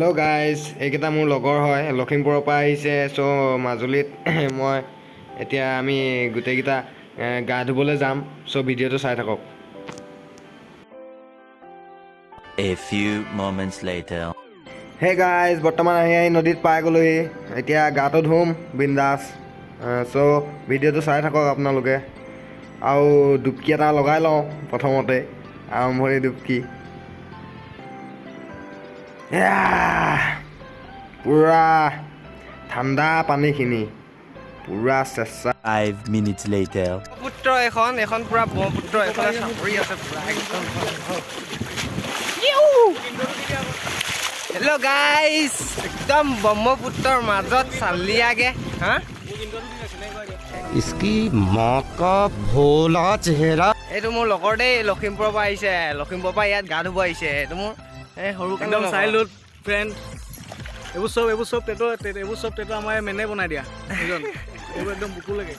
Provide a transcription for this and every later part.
Hello' guys, এইকেইটা মোৰ লগৰ হয়, লখিমপুৰৰ পৰা আহিছে। চ' মাজুলীত মই এতিয়া আমি গোটেইকেইটা গা ধুবলৈ যাম। চ' ভিডিঅ'টো চাই থাকক। A few moments later. Hey guys, বৰ্তমান আহি নদীত পাই গ'লোহি। এতিয়া গাটো ধুম বিন্দাছ। চ' ভিডিঅ'টো চাই থাকক আপোনালোকে। আৰু ডুবকি এটা লগাই লওঁ প্ৰথমতে, আৰম্ভণি ডুবকি। পুৰা ঠাণ্ডা পানীখিনি, পুৰা চেঁচা। 5 minutes later. ব্ৰহ্মপুত্ৰ এখন পুৰা ব্ৰহ্মপুত্ৰ এফালে চাপৰি আছে পুৰা একদম। হেল্ল' গাইজ, একদম ব্ৰহ্মপুত্ৰৰ মাজত চালিয়াগে। হা इसकी माँ का भोला चेहरा। এইটো মোৰ লগৰ দেই, লখিমপুৰৰ পৰা আহিছে। লখিমপুৰৰ পৰা ইয়াত গা ধুব আহিছে। এইটো মোৰ সৰু একদম চাইল্ডহুড ফ্ৰেণ্ড। এইবোৰ চব টেটো আমাৰ মেনে বনাই দিয়া এইজন। এইবোৰ একদম বুকু লাগে।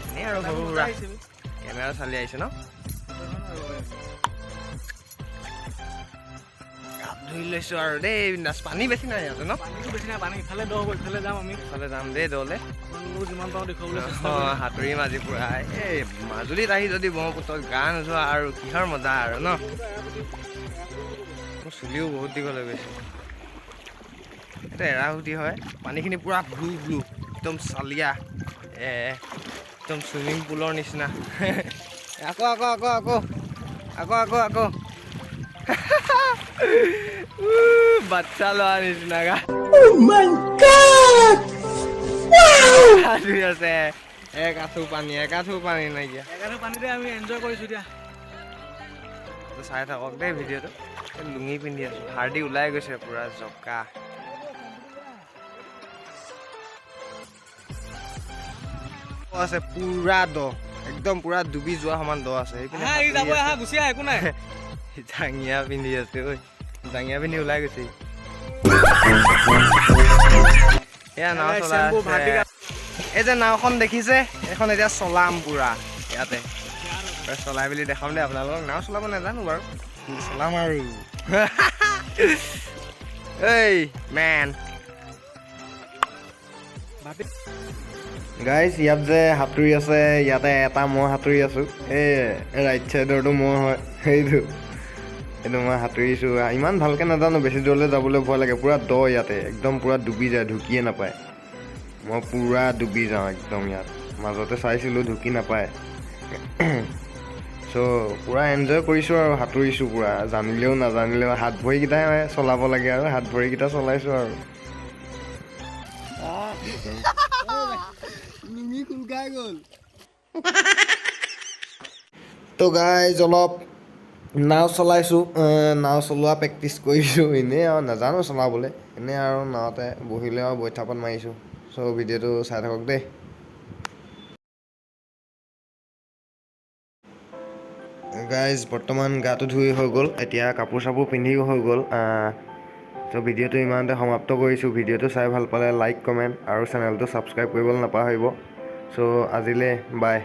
এনেই আৰু সৰু সুৰা কেমেৰা চালি আহিছে ন। গাত ধুই লৈছো আৰু দেই বিন্দাছ। পানী বেছি নাই ইয়াতে ন। পানীটো বেছি নাই, পানী ইফালে দ হ'ব, ইফালে যাম আমি। ইফালে যাম দেই দলে। আপোনালোকক যিমান পাৰোঁ দেখুৱাবলৈ চেষ্টা অঁ, কৰিম। সাঁতুৰিম আজি পুৰা। এই মাজুলীত আহি যদি ব্ৰহ্মপুত্ৰত গা নোযোৱা আৰু কিহৰ মজা আৰু ন। মোৰ চুলিও বহুত দীঘল হৈ গৈছে। এইটো এৰাসুতি হয়। পানীখিনি পুৰা ব্লু ব্লু, একদম চালিয়া, একদম চুইমিং পুলৰ নিচিনা। আকৌ আকৌ আকৌ আকৌ আকৌ আকৌ আকৌ বাচ্চা লোৱাৰ নিচিনা গা ধুই আছে। এক আঁঠু পানী নাইকিয়া। এগাৰো পানীতে আমি এনজয় কৰিছোঁ এতিয়া। চাই থাকক দেই ভিডিঅ'টো। লুঙি পিন্ধি আছো, হাৰ্ডি ওলাই গৈছে পুৰা জকা। আছে পুৰা দ, একদম পুৰা ডুবি যোৱা সমান দ আছে। গুচি আহ, একো নাই। জাঙিয়া পিন্ধি আছে, ঐ জাঙিয়া পিন্ধি ওলাই গৈছে। এয়া নাও চলাই আছে। এই যে নাওখন দেখিছে, এইখন এতিয়া চলাম পুৰা ইয়াতে। চলাই মেলি দেখাম দেই আপোনালোকক। নাও চলাব নাজানো বাৰু, চলাম আৰু। এই মেন গাইজ, ইয়াত যে সাঁতুৰি আছে, ইয়াতে এটা মই সাঁতুৰি আছো। এই ৰাইট চাইডৰটো মই হয়, এইটো মই সাঁতুৰিছোঁ। ইমান ভালকৈ নাজানো, বেছি দূৰলৈ যাবলৈ ভয় লাগে। পুৰা দ ইয়াতে, একদম পুৰা ডুবি যায়, ঢুকিয়ে নাপায়। মই পুৰা ডুবি যাওঁ একদম ইয়াত। মাজতে চাইছিলোঁ ঢুকি নাপায়। চ' পুৰা এনজয় কৰিছোঁ আৰু সাঁতুৰিছোঁ পুৰা। জানিলেও নাজানিলেও হাত ভৰিকেইটাই চলাব লাগে আৰু হাত ভৰিকেইটা চলাইছোঁ আৰু। তো গাইজ, অলপ নাও চলাইছোঁ, নাও চলোৱা প্ৰেক্টিচ কৰিছোঁ। এনেই আৰু নাজানো চলাবলৈ, এনেই আৰু নাওতে বহিলে আৰু বৈঠাপাত মাৰিছোঁ। চ' ভিডিঅ'টো চাই থাকক দেই। গাইজ, বৰ্তমান গাটো ধুই হৈ গ'ল, এতিয়া কাপোৰ চাপোৰ পিন্ধিও হৈ গ'ল। চ' ভিডিঅ'টো ইমানতে সমাপ্ত কৰিছোঁ। ভিডিঅ'টো চাই ভাল পালে লাইক, কমেণ্ট আৰু চেনেলটো ছাবস্ক্ৰাইব কৰিবলৈ নাপাহৰিব। চ' আজিলৈ বাই।